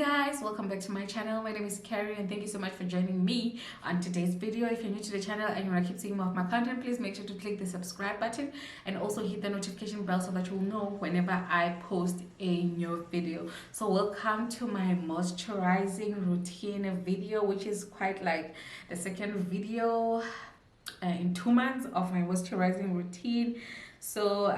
guys, welcome back to my channel. My name is Carrie and thank you so much for joining me on today's video. If you're new to the channel and you want to keep seeing more of my content, please make sure to click the subscribe button and also hit the notification bell so that you'll know whenever I post a new video. So welcome to my moisturizing routine video, which is quite like the second video in 2 months of my moisturizing routine. So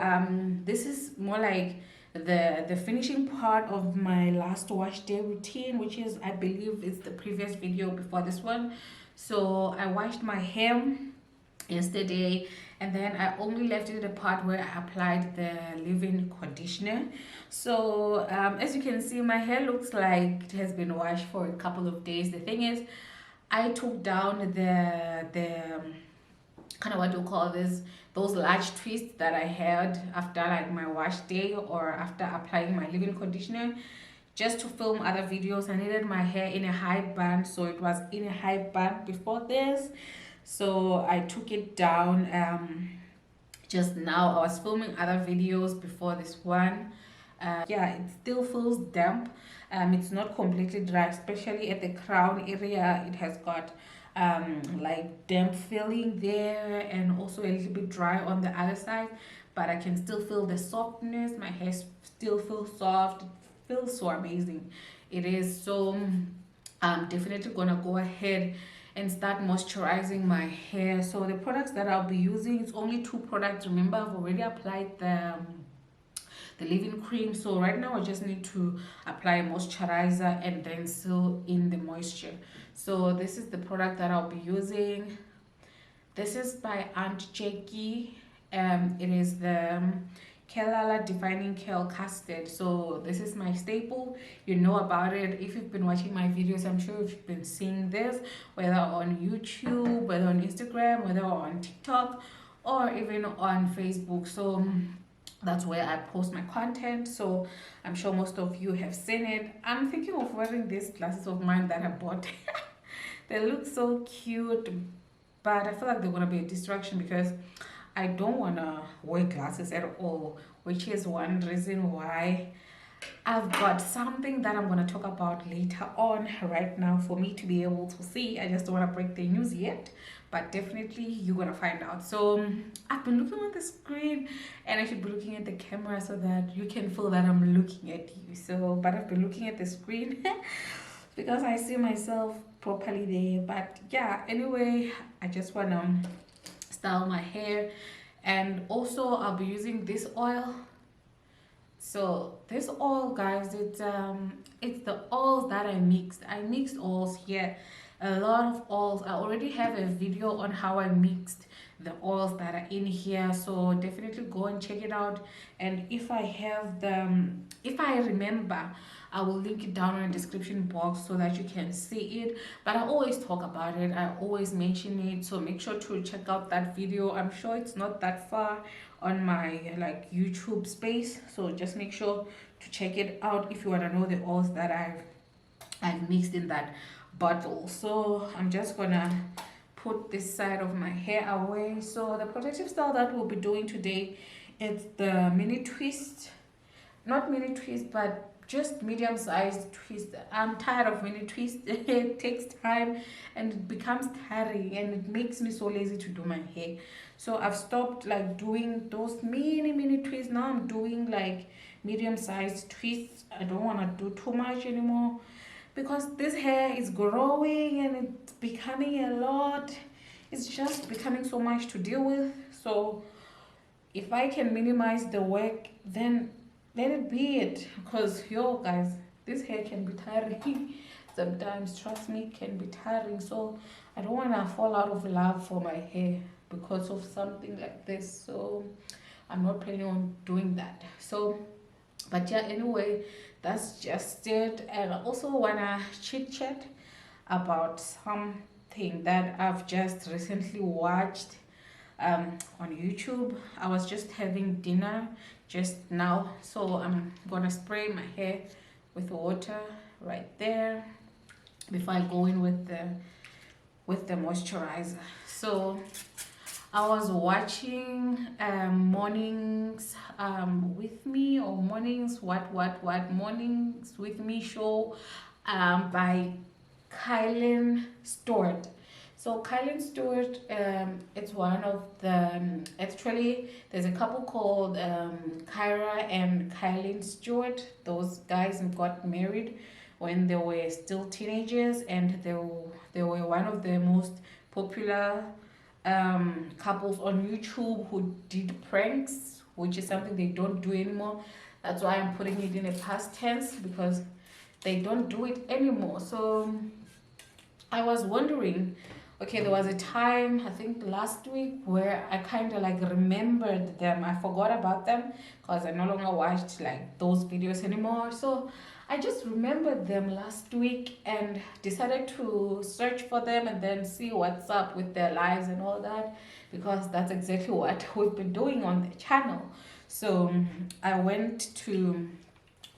this is more like the finishing part of my last wash day routine, which is, I believe, is the previous video before this one. So I washed my hair yesterday and then I only left it the part where I applied the leave-in conditioner. So as you can see, my hair looks like it has been washed for a couple of days. The thing is, I took down the kind of, what do you call this, those large twists that I had after like my wash day or after applying my leave-in conditioner, just to film other videos. I needed my hair in a high bun, so it was in a high bun before this, so I took it down just now. I was filming other videos before this one. Yeah, it still feels damp. It's not completely dry, especially at the crown area. It has got like damp feeling there and also a little bit dry on the other side, but I can still feel the softness. My hair still feels soft. It feels so amazing. It is. So I'm definitely gonna go ahead and start moisturizing my hair. So the products that I'll be using, it's only 2 products. Remember, I've already applied the leave-in cream, so right now I just need to apply moisturizer and then seal in the moisture. So this is the product that I'll be using. This is by Aunt Jackie. It is the Kyrah Defining Kale Custard. So this is my staple. You know about it if you've been watching my videos. I'm sure you've been seeing this, whether on YouTube, whether on Instagram, whether on TikTok, or even on Facebook. So that's where I post my content, so I'm sure most of you have seen it. I'm thinking of wearing these glasses of mine that I bought. They look so cute, but I feel like they're gonna be a distraction because I don't wanna wear glasses at all, which is one reason why I've got something that I'm going to talk about later on. Right now, for me to be able to see, I just don't want to break the news yet, but definitely you're going to find out. So I've been looking on the screen and I should be looking at the camera so that you can feel that I'm looking at you. So, but I've been looking at the screen because I see myself properly there. But yeah, anyway, I just want to style my hair, and also I'll be using this oil. So this oil, guys, it's the oils that I mixed. I mixed oils here, a lot of oils. I already have a video on how I mixed the oils that are in here, so definitely go and check it out. And if I have if I remember, I will link it down in the description box so that you can see it. But I always talk about it, I always mention it, so make sure to check out that video. I'm sure it's not that far on my like YouTube space, so just make sure to check it out if you want to know the oils that I've mixed in that bottle. So I'm just gonna put this side of my hair away. So the protective style that we'll be doing today, it's the mini twist, not mini twist, but just medium-sized twist. I'm tired of mini twist. It takes time and it becomes tiring and it makes me so lazy to do my hair. So I've stopped like doing those mini twists. Now I'm doing like medium-sized twists. I don't want to do too much anymore because this hair is growing and it's becoming a lot. It's just becoming so much to deal with. So if I can minimize the work, then let it be it, because yo guys, this hair can be tiring sometimes. Trust me, it can be tiring. So I don't want to fall out of love for my hair because of something like this. So I'm not planning on doing that. So but yeah, anyway, that's just it. And I also want to chit chat about something that I've just recently watched on YouTube. I was just having dinner just now, so I'm gonna spray my hair with water right there before I go in with the moisturizer. So I was watching Mornings with Me, or Mornings Mornings with Me show. by Kaelin Stewart. So Kaelin Stewart, it's one of the actually there's a couple called Kyrah and Kaelin Stewart. Those guys got married when they were still teenagers, and they were one of the most popular couples on YouTube who did pranks, which is something they don't do anymore. That's why I'm putting it in a past tense, because they don't do it anymore. So I was wondering, okay, there was a time, I think last week, where I kind of like remembered them. I forgot about them because I no longer watched like those videos anymore. So I just remembered them last week and decided to search for them and then see what's up with their lives and all that, because that's exactly what we've been doing on the channel. So I went to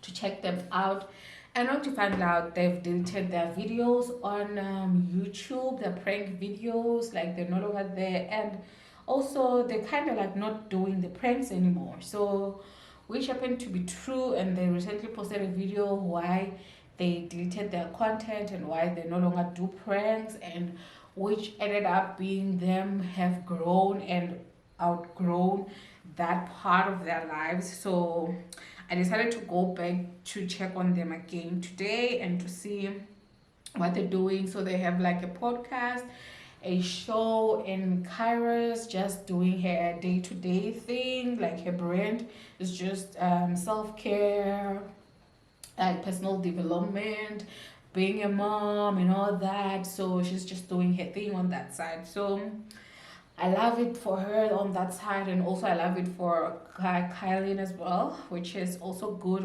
check them out, and not to find out they've deleted their videos on YouTube, their prank videos, like they're no longer there, and also they're kind of like not doing the pranks anymore. So, which happened to be true, and they recently posted a video why they deleted their content and why they no longer do pranks, and which ended up being them have grown and outgrown that part of their lives. So I decided to go back to check on them again today and to see what they're doing. So they have like a podcast, a show, and Kyrah's just doing her day-to-day thing. Like her brand is just self-care, like personal development, being a mom and all that. So she's just doing her thing on that side. So I love it for her on that side, and also I love it for Kaelin as well, which is also good.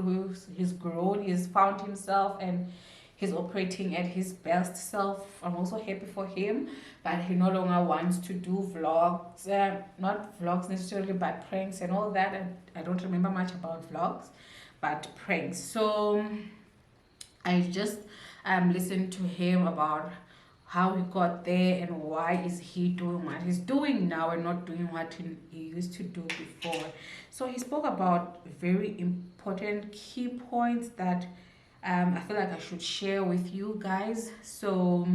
He's grown, he's found himself, and he's operating at his best self. I'm also happy for him, but he no longer wants to do vlogs, not vlogs necessarily, but pranks and all that. I don't remember much about vlogs, but pranks. So I just listened to him about how he got there and why is he doing what he's doing now and not doing what he used to do before. So he spoke about very important key points that I feel like I should share with you guys. So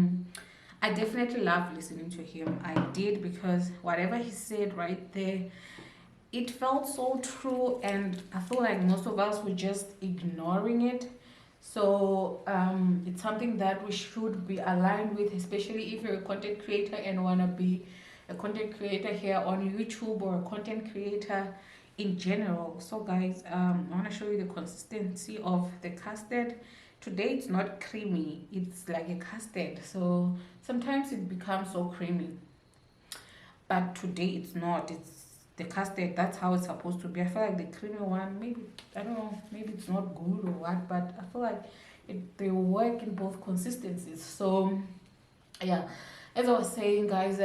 I definitely love listening to him. I did, because whatever he said right there, it felt so true, and I feel like most of us were just ignoring it. So it's something that we should be aligned with, especially if you're a content creator and want to be a content creator here on YouTube, or a content creator in general. So guys, I want to show you the consistency of the custard. Today it's not creamy, it's like a custard. So sometimes it becomes so creamy, but today it's not. It's the custard, that's how it's supposed to be. I feel like the creamy one, maybe, I don't know, maybe it's not good or what, but I feel like they work in both consistencies. So yeah, as I was saying, guys,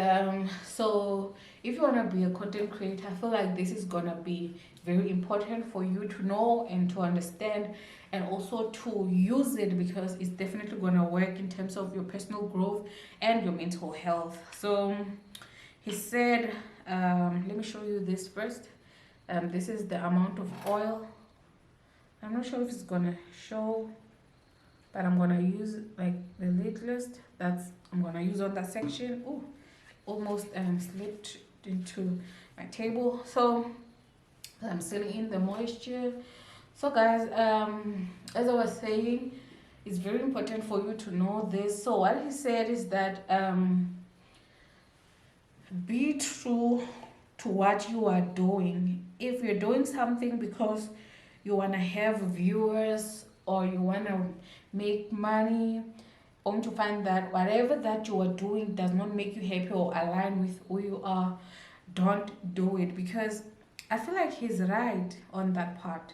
so if you want to be a content creator, I feel like this is gonna be very important for you to know and to understand, and also to use it, because it's definitely gonna work in terms of your personal growth and your mental health. So he said, let me show you this first. This is the amount of oil. I'm not sure if it's gonna show, but I'm gonna use like the littlest that's I'm gonna use on that section. Oh, almost slipped into my table. So I'm sealing in the moisture. So guys, as I was saying, it's very important for you to know this. So what he said is that be true to what you are doing. If you're doing something because you want to have viewers or you want to make money, only to find that whatever that you are doing does not make you happy or align with who you are, don't do it. Because I feel like he's right on that part.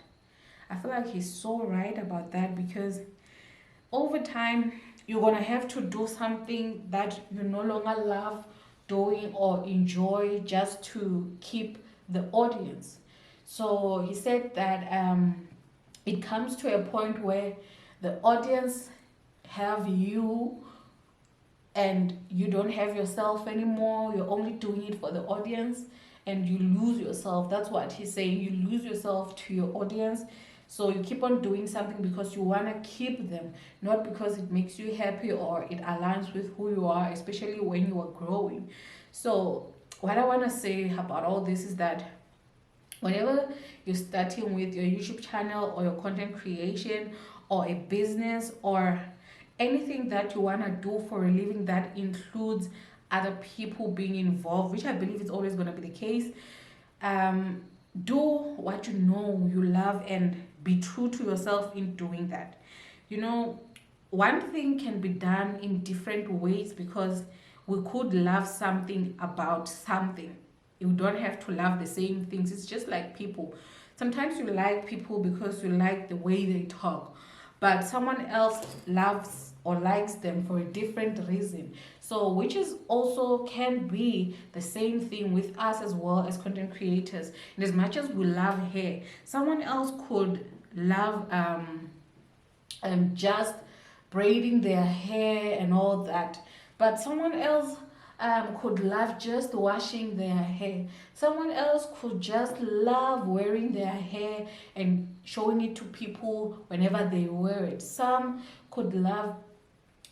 I feel like he's so right about that, because over time you're gonna have to do something that you no longer love doing or enjoy, just to keep the audience. So he said that it comes to a point where the audience have you and you don't have yourself anymore. You're only doing it for the audience, and you lose yourself. That's what he's saying. You lose yourself to your audience. So you keep on doing something because you want to keep them, not because it makes you happy or it aligns with who you are, especially when you are growing. So what I want to say about all this is that whenever you're starting with your YouTube channel or your content creation or a business or anything that you want to do for a living that includes other people being involved, which I believe is always going to be the case, um, do what you know you love and be true to yourself in doing that. You know, one thing can be done in different ways because we could love something about something. You don't have to love the same things. It's just like people. Sometimes you like people because you like the way they talk, but someone else loves or likes them for a different reason. So, which is also can be the same thing with us as well as content creators. And as much as we love hair, someone else could love just braiding their hair and all that, but someone else could love just washing their hair. Someone else could just love wearing their hair and showing it to people whenever they wear it. Some could love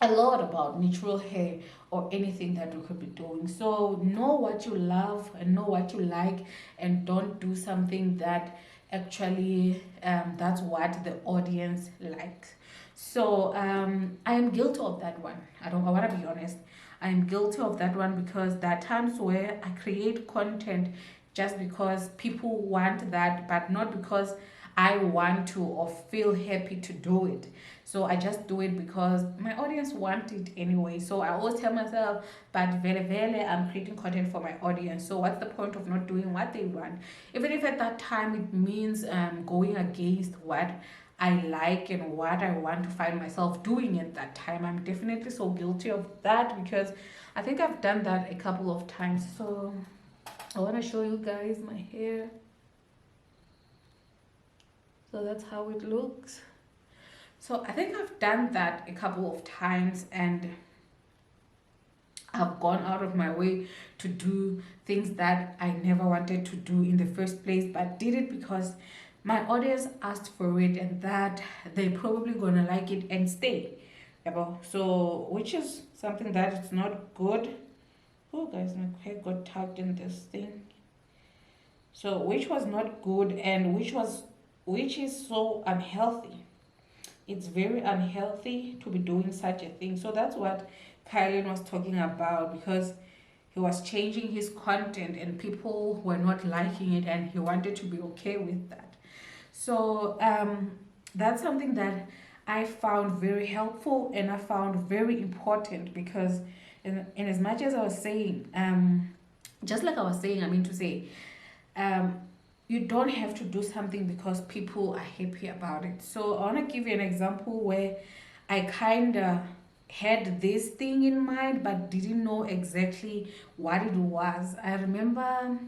a lot about natural hair or anything that we could be doing. So know what you love and know what you like, and don't do something that actually that's what the audience likes. So I am guilty of that one. I want to be honest. I am guilty of that one because there are times where I create content just because people want that, but not because I want to or feel happy to do it. So I just do it because my audience want it anyway. So I always tell myself, but I'm creating content for my audience. So what's the point of not doing what they want? Even if at that time it means going against what I like and what I want to find myself doing at that time. I'm definitely so guilty of that because I think I've done that a couple of times. So I want to show you guys my hair. So that's how it looks. So I think I've done that a couple of times and I've gone out of my way to do things that I never wanted to do in the first place, but did it because my audience asked for it and that they probably gonna like it and stay. So which is something that it's not good. Oh guys, my hair got tucked in this thing. So which was not good and which is so unhealthy. It's very unhealthy to be doing such a thing. So that's what Kaelin was talking about because he was changing his content and people were not liking it and he wanted to be okay with that. So that's something that I found very helpful and I found very important because in as much as I was saying, just like I was saying, I mean to say, you don't have to do something because people are happy about it. So I want to give you an example where I kind of had this thing in mind but didn't know exactly what it was. I remember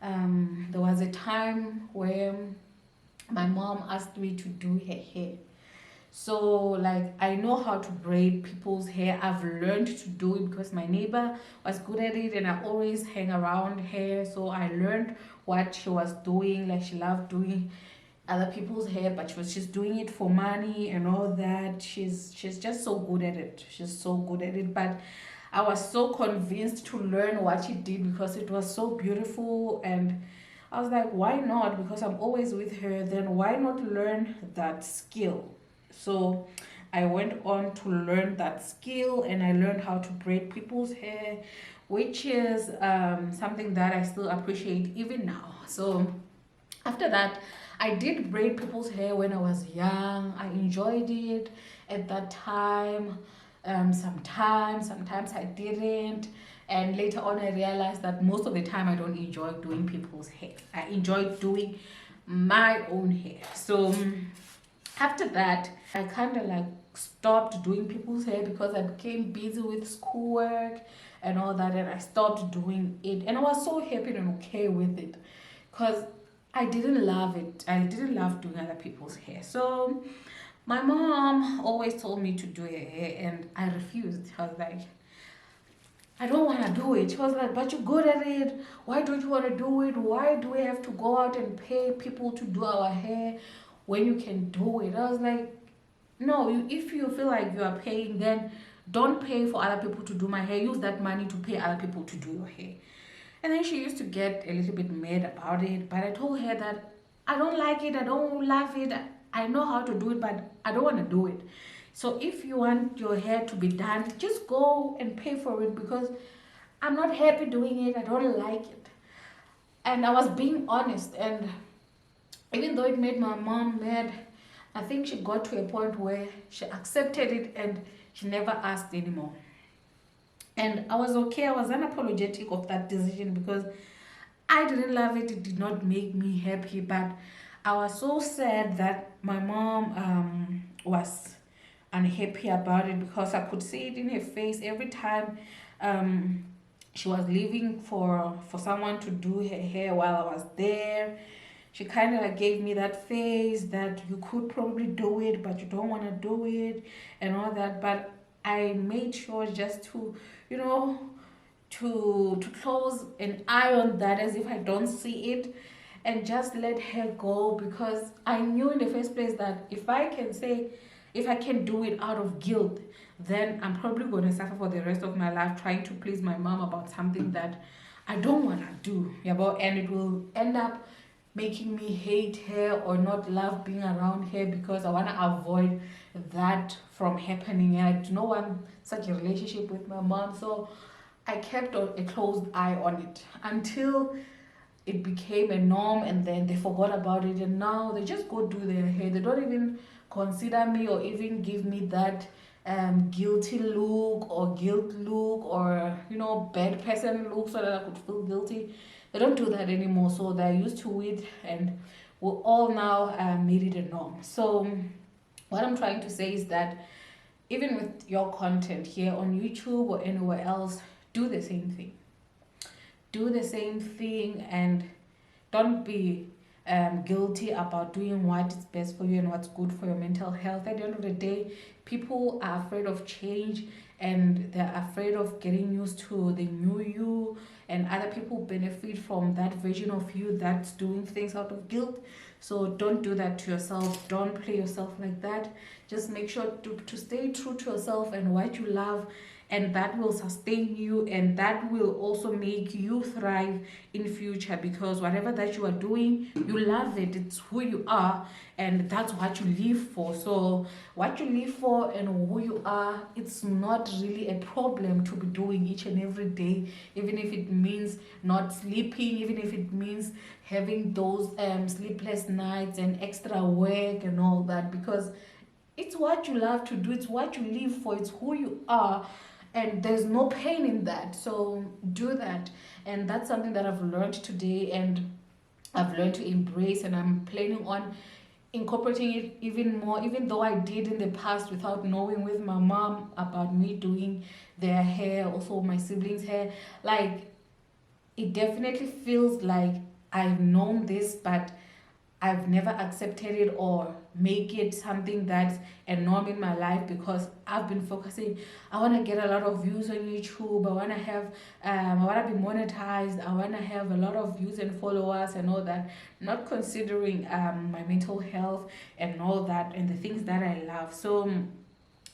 there was a time where my mom asked me to do her hair. So like I know how to braid people's hair. I've learned to do it because my neighbor was good at it and I always hang around her. So I learned what she was doing. Like she loved doing other people's hair, but she was just doing it for money and all that. She's just so good at it. She's so good at it. But I was so convinced to learn what she did because it was so beautiful and I was like, why not? Because I'm always with her, then why not learn that skill? So I went on to learn that skill and I learned how to braid people's hair, which is something that I still appreciate even now. So after that, I did braid people's hair when I was young. I enjoyed it at that time. Sometimes I didn't. And later on, I realized that most of the time I don't enjoy doing people's hair. I enjoy doing my own hair. So after that, I kind of like stopped doing people's hair because I became busy with schoolwork and all that, and I stopped doing it. And I was so happy and okay with it because I didn't love it. I didn't love doing other people's hair. So my mom always told me to do her hair, and I refused. I was like, I don't want to do it. She was like, but you're good at it. Why don't you want to do it? Why do we have to go out and pay people to do our hair? when you can do it. I was like, no, if you feel like you are paying, then don't pay for other people to do my hair. Use that money to pay other people to do your hair. And then she used to get a little bit mad about it, but I told her that I don't like it, I don't love it. I know how to do it, but I don't want to do it. So if you want your hair to be done, just go and pay for it, because I'm not happy doing it. I don't like it. And I was being honest, and even though it made my mom mad, I think she got to a point where she accepted it and she never asked anymore. And I was okay. I was unapologetic of that decision because I didn't love it. It did not make me happy. But I was so sad that my mom was unhappy about it, because I could see it in her face every time she was leaving for someone to do her hair while I was there. She kind of like gave me that face that you could probably do it, but you don't want to do it and all that. But I made sure just to, you know, to close an eye on that as if I don't see it, and just let her go, because I knew in the first place that if I can do it out of guilt, then I'm probably going to suffer for the rest of my life trying to please my mom about something that I don't want to do. Yeah, but, and it will end up making me hate her or not love being around her, because I want to avoid that from happening. And I do not want such a relationship with my mom. So I kept a closed eye on it until it became a norm, and then they forgot about it, and now they just go do their hair. They don't even consider me or even give me that guilty look or guilt look, or bad person look, so that I could feel guilty. They don't do that anymore, so they're used to it, and we all now made it a norm. So what I'm trying to say is that even with your content here on YouTube or anywhere else, do the same thing. Do the same thing, and don't be guilty about doing what is best for you and what's good for your mental health. At the end of the day, people are afraid of change, and they're afraid of getting used to the new you, and other people benefit from that version of you that's doing things out of guilt. So don't do that to yourself. Don't play yourself like that. Just make sure to stay true to yourself and what you love, and that will sustain you, and that will also make you thrive in future, because whatever that you are doing, you love it. It's who you are, and that's what you live for. So what you live for and who you are, it's not really a problem to be doing each and every day, even if it means not sleeping, even if it means having those sleepless nights and extra work and all that, because it's what you love to do, it's what you live for, it's who you are, and there's no pain in that. So do that. And that's something that I've learned today, and I've learned to embrace, and I'm planning on incorporating it even more, even though I did in the past without knowing with my mom about me doing their hair, also my siblings' hair. Like, it definitely feels like I've known this, but I've never accepted it or make it something that's a norm in my life, because I've been focusing. I want to get a lot of views on YouTube. I want to have, I want to be monetized. I want to have a lot of views and followers and all that. Not considering my mental health and all that and the things that I love. So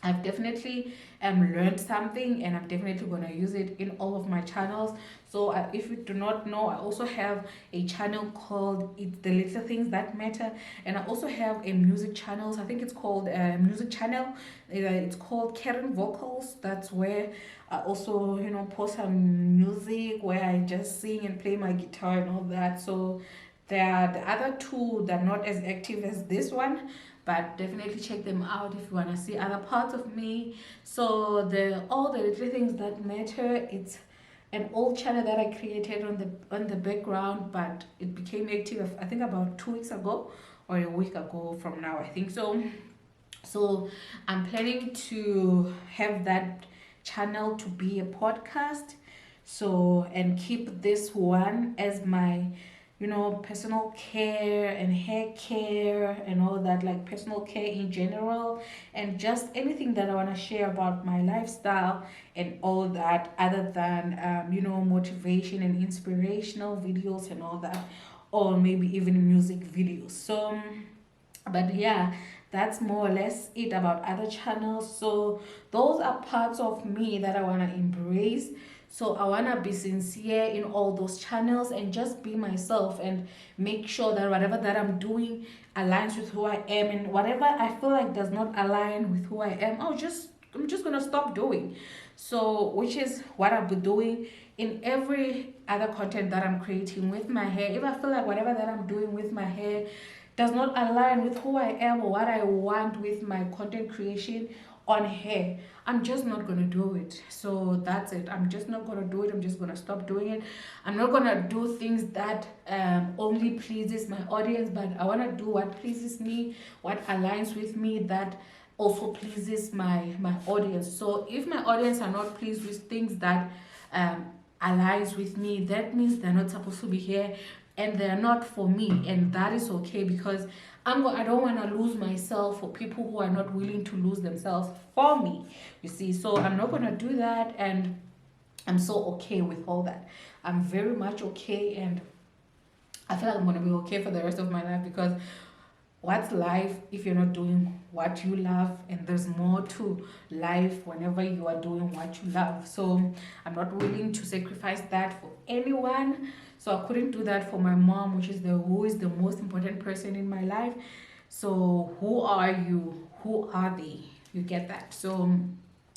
I've definitely learned something, and I'm definitely going to use it in all of my channels. So if you do not know, I also have a channel called It's the Little Things That Matter, and I also have a music channel. I think it's called music channel. It's called Karen Vocals. That's where I also post some music where I just sing and play my guitar and all that. So there are the other two that are not as active as this one, but definitely check them out if you want to see other parts of me. So all the little things that matter, it's an old channel that I created on the background, but it became active I think about 2 weeks ago or a week ago from now, I think so. So I'm planning to have that channel to be a podcast, so, and keep this one as my personal care and hair care and all that, like personal care in general, and just anything that I want to share about my lifestyle and all that, other than motivation and inspirational videos and all that, or maybe even music videos. So But yeah, that's more or less it about other channels. So those are parts of me that I want to embrace. So I want to be sincere in all those channels and just be myself and make sure that whatever that I'm doing aligns with who I am, and whatever I feel like does not align with who I am, I'm just gonna stop doing. So which is what I'll be doing in every other content that I'm creating with my hair. If I feel like whatever that I'm doing with my hair does not align with who I am or what I want with my content creation on hair, I'm just not gonna do it. So that's it. I'm just not gonna do it. I'm just gonna stop doing it. I'm not gonna do things that only pleases my audience, but I wanna do what pleases me, what aligns with me, that also pleases my audience. So if my audience are not pleased with things that aligns with me, that means they're not supposed to be here and they're not for me, and that is okay, because I don't want to lose myself for people who are not willing to lose themselves for me, you see. So I'm not going to do that, and I'm so okay with all that. I'm very much okay, and I feel like I'm going to be okay for the rest of my life, because what's life if you're not doing what you love? And there's more to life whenever you are doing what you love. So I'm not willing to sacrifice that for anyone. So I couldn't do that for my mom, which is who is the most important person in my life. So who are you? Who are they? You get that? So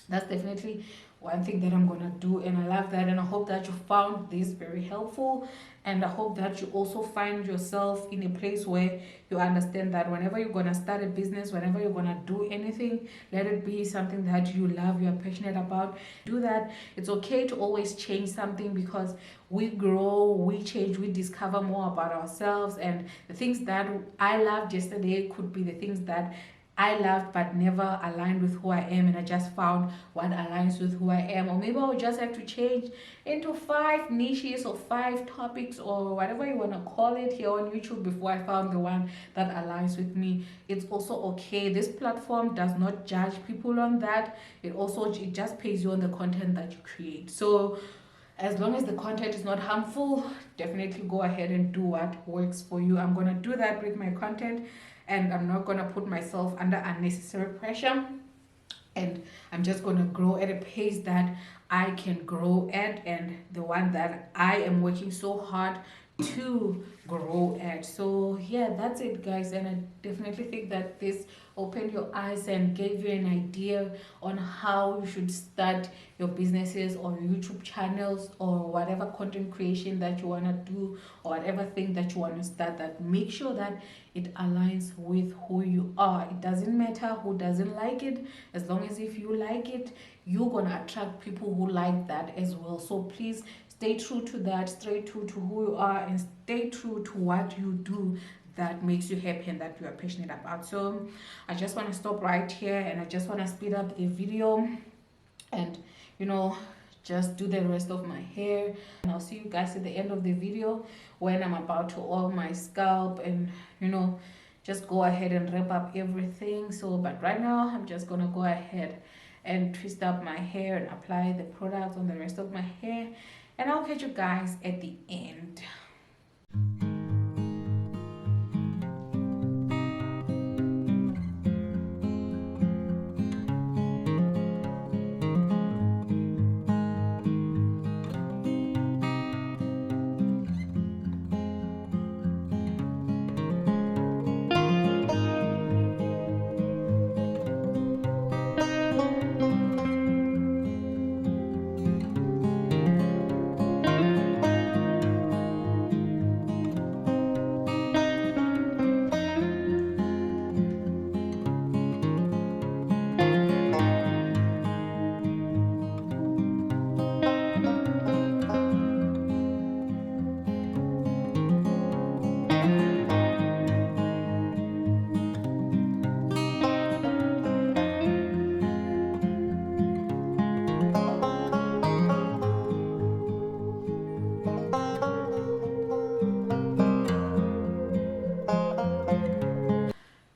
that's definitely one thing that I'm gonna do, and I love that, and I hope that you found this very helpful, and I hope that you also find yourself in a place where you understand that whenever you're gonna start a business, whenever you're gonna do anything, let it be something that you love, you're passionate about. Do that. It's okay to always change something, because we grow, we change, we discover more about ourselves, and the things that I loved yesterday could be the things that I loved but never aligned with who I am, and I just found what aligns with who I am. Or maybe I'll just have to change into 5 niches or 5 topics or whatever you want to call it here on YouTube before I found the one that aligns with me. It's also okay. This platform does not judge people on that. It just pays you on the content that you create. So as long as the content is not harmful, definitely go ahead and do what works for you. I'm gonna do that with my content, and I'm not gonna put myself under unnecessary pressure, and I'm just gonna grow at a pace that I can grow at, and the one that I am working so hard to grow at. So yeah, that's it, guys, and I definitely think that this opened your eyes and gave you an idea on how you should start your businesses or YouTube channels or whatever content creation that you want to do, or whatever thing that you want to start, that make sure that it aligns with who you are. It doesn't matter who doesn't like it, as long as if you like it, you're gonna attract people who like that as well. So please stay true to that, stay true to who you are, and stay true to what you do that makes you happy and that you are passionate about. So I just want to stop right here, and I just want to speed up the video and just do the rest of my hair, and I'll see you guys at the end of the video when I'm about to oil my scalp and just go ahead and wrap up everything. So but right now I'm just gonna go ahead and twist up my hair and apply the products on the rest of my hair, and I'll catch you guys at the end.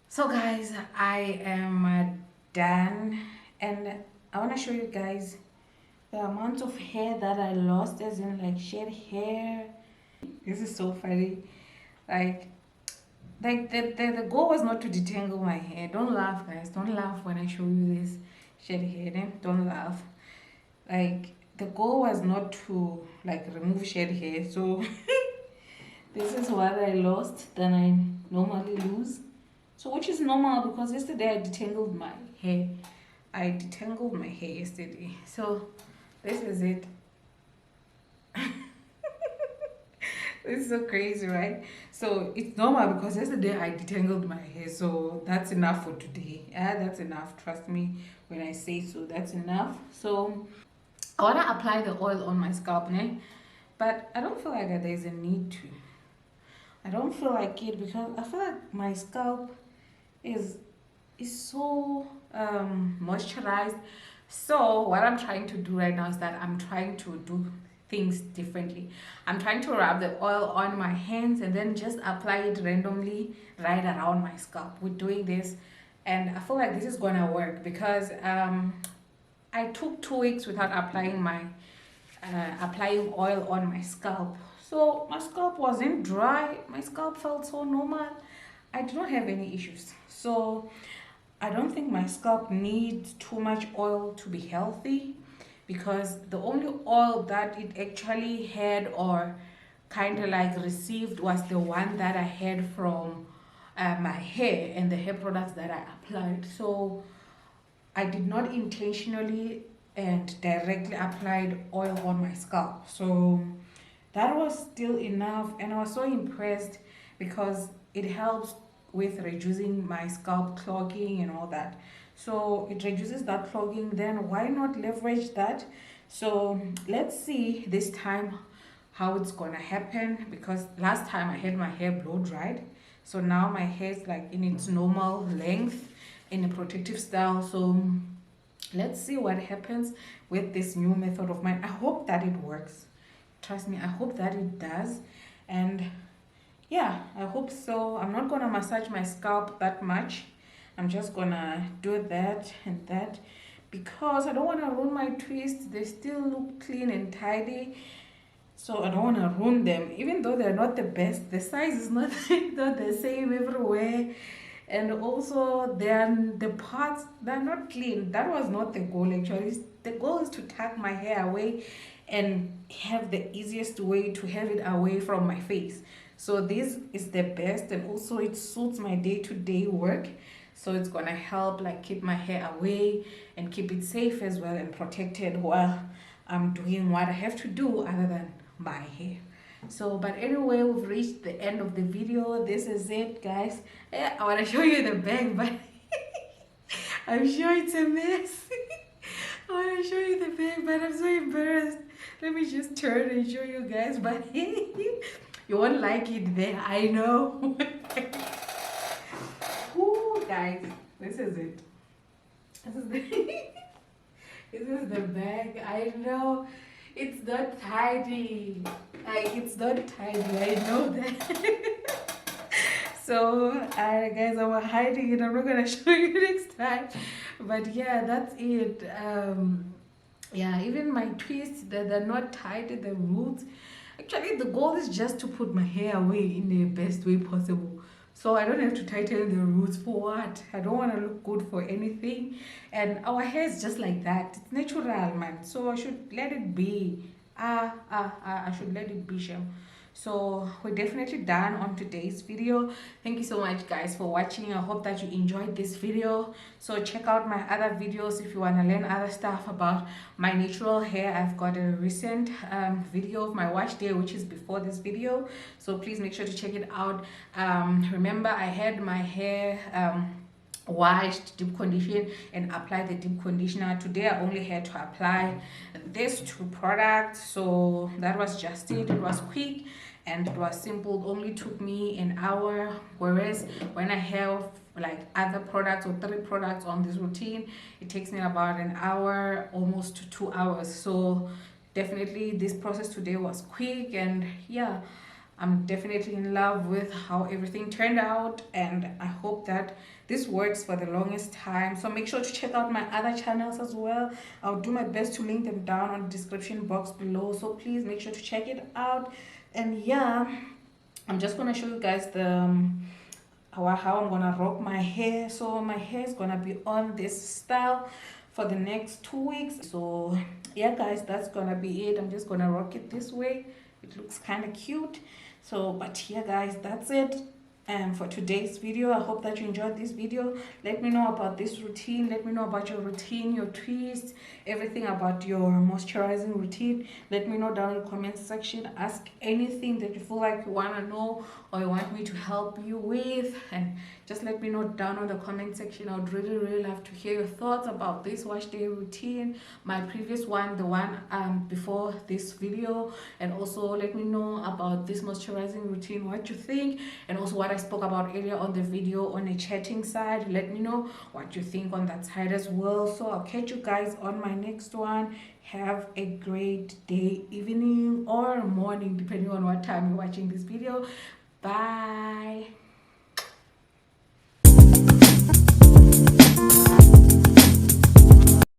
So guys, I am done, and I want to show you guys the amount of hair that I lost, as in like shed hair. This is so funny. Like like the goal was not to detangle my hair. Don't laugh, guys. Don't laugh when I show you this shed hair. Eh? Don't laugh. Like the goal was not to like remove shed hair. So this is what I lost than I normally lose. So which is normal because yesterday I detangled my hair. I detangled my hair yesterday. So this is it. This is so crazy, right? So it's normal because yesterday I detangled my hair. So that's enough for today. Yeah, that's enough. Trust me when I say so. That's enough. So I want to apply the oil on my scalp, né? But I don't feel like there's a need to. I don't feel like it because I feel like my scalp is so moisturized. So what I'm trying to do right now is that I'm trying to do things differently. I'm trying to rub the oil on my hands and then just apply it randomly right around my scalp. We're doing this and I feel like this is gonna work because I took 2 weeks without applying my applying oil on my scalp. So my scalp wasn't dry, my scalp felt so normal. I do not have any issues. So I don't think my scalp needs too much oil to be healthy because the only oil that it actually had or kind of like received was the one that I had from my hair and the hair products that I applied. So I did not intentionally and directly applied oil on my scalp. So that was still enough and I was so impressed because it helps with reducing my scalp clogging and all that. So it reduces that clogging, then why not leverage that? So let's see this time how it's gonna happen because last time I had my hair blow dried. So now my hair is like in its normal length in a protective style. So let's see what happens with this new method of mine. I hope that it works. Trust me, I hope that it does. And yeah, I hope so. I'm not gonna massage my scalp that much. I'm just gonna do that and that because I don't want to ruin my twists. They still look clean and tidy, so I don't want to ruin them. Even though they're not the best, the size is not, not the same everywhere, and also the parts, they're not clean. That was not the goal actually. The goal is to tuck my hair away and have the easiest way to have it away from my face. So this is the best and also it suits my day-to-day work. So it's gonna help like keep my hair away and keep it safe as well and protected while I'm doing what I have to do other than my hair. So but anyway, we've reached the end of the video. This is it, guys. I want to show you the bag, but I'm sure it's a mess. I want to show you the bag, but I'm so embarrassed. Let me just turn and show you guys, but you won't like it there, I know. Ooh, guys, this is it. This is the this is the bag. I know it's not tidy. Like it's not tidy. I know that. So, guys, I'm hiding it. I'm not gonna show you next time. But yeah, that's it. Yeah, even my twists, they're not tied, the roots. Actually, the goal is just to put my hair away in the best way possible. So I don't have to tighten the roots for what? I don't want to look good for anything. And our hair is just like that. It's natural, man. So I should let it be. I should let it be, Shem. So we're definitely done on today's video. Thank you so much, guys, for watching. I hope that you enjoyed this video. So check out my other videos if you want to learn other stuff about my natural hair. I've got a recent video of my wash day, which is before this video, so please make sure to check it out. Remember, I had my hair washed, deep condition, and apply the deep conditioner. Today I only had to apply these 2 products, so that was just it. It was quick and it was simple. It only took me an hour, whereas when I have like other products or 3 products on this routine, it takes me about an hour, almost to 2 hours. So definitely this process today was quick, and yeah, I'm definitely in love with how everything turned out, and I hope that this works for the longest time. So make sure to check out my other channels as well. I'll do my best to link them down on the description box below, so please make sure to check it out. And yeah, I'm just gonna show you guys the how I'm gonna rock my hair. So my hair is gonna be on this style for the next 2 weeks. So yeah guys, that's gonna be it. I'm just gonna rock it this way. It looks kind of cute. So but yeah guys, that's it for today's video. I hope that you enjoyed this video. Let me know about this routine. Let me know about your routine, your twists, everything about your moisturizing routine. Let me know down in the comment section. Ask anything that you feel like you want to know or you want me to help you with, and just let me know down on the comment section. I would really love to hear your thoughts about this wash day routine, my previous one, the one before this video, and also let me know about this moisturizing routine, what you think, and also what I spoke about earlier on the video on a chatting side. Let me know what you think on that side as well. So I'll catch you guys on my next one. Have a great day, evening, or morning, depending on what time you're watching this video. Bye.